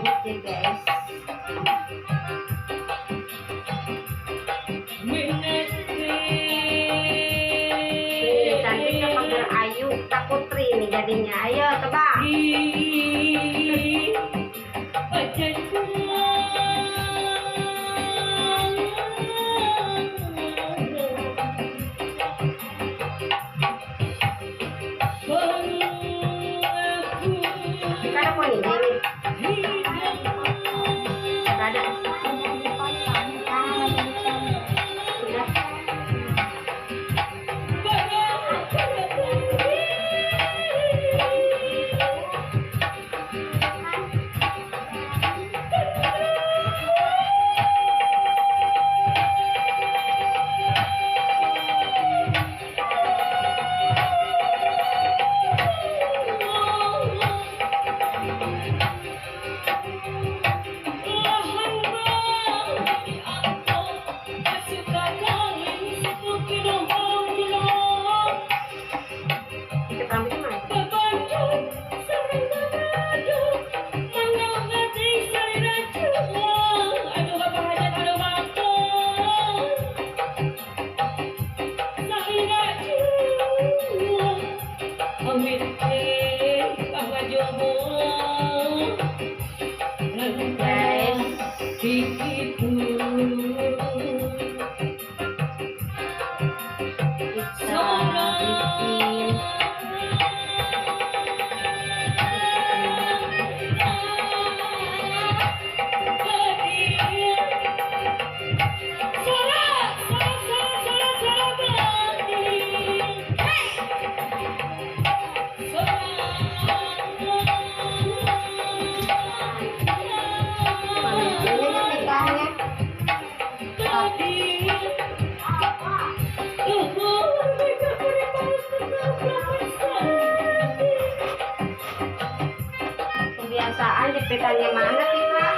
rambutnya guys. Ini cantiknya panggil Ayu Kak Putri nih jadinya. Ayo tebak. Ada poni ini. Ada. Sudah. Kebiasaan jepitannya mana sih Kak?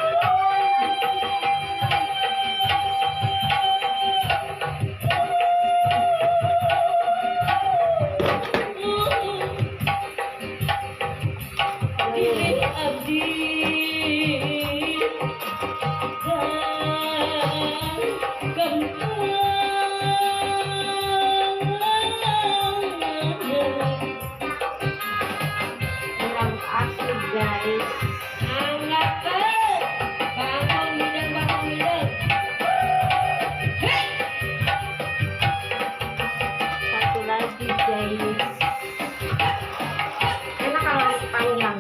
Asli guys. Satu lagi guys. Enak kalau panjang.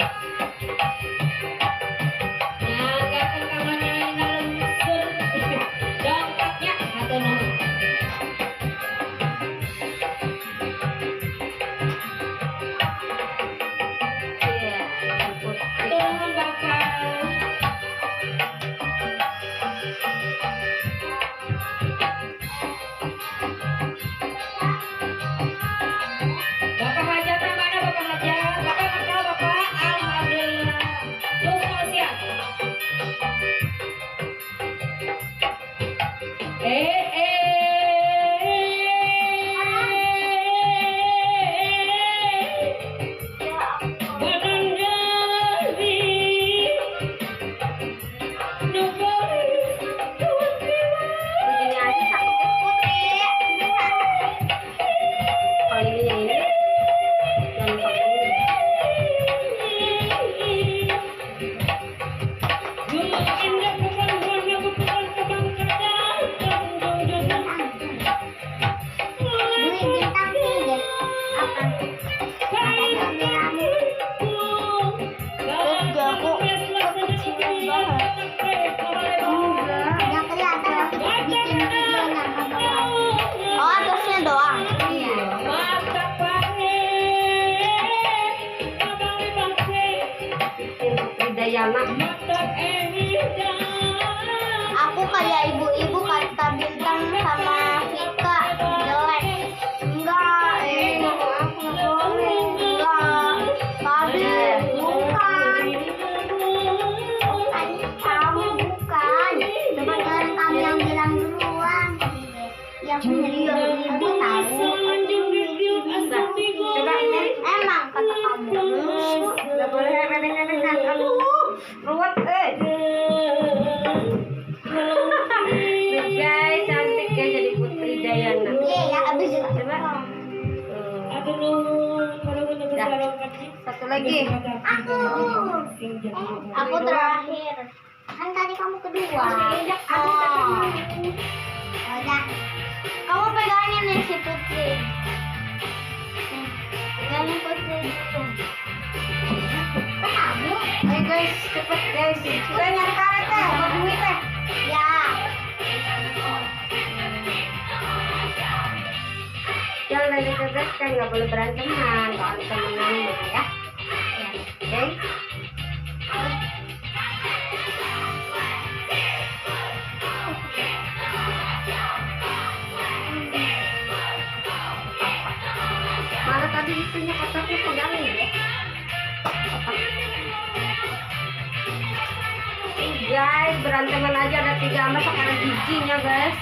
Aku kayak ibu-ibu kata Bintang sama Vika jelek. Enggak, aku boleh. Enggak, tapi bukan. Kamu bukan. Sebenarnya kamu yang bilang duluan. Yang sendiri ibu tahu. Emang kata kamu. Gak boleh remeh-remeh kamu. Ruwet lagi. Aku terakhir. Kan tadi kamu kedua. Oh. Udah. Kamu pegangin nih si Putri. Nih, pegangin Putri dulu. Kamu? Ayo guys, cepet guys. Kita nyari karet teh, buat duit teh. Ya. Jangan deket-deket kan, nggak boleh beranteman. Kalau kita menang mah ya. Oke. Mana tadi itunya kotaknya pegangin ya. Guys, beranteman aja ada 3 sama sekarang giginya guys.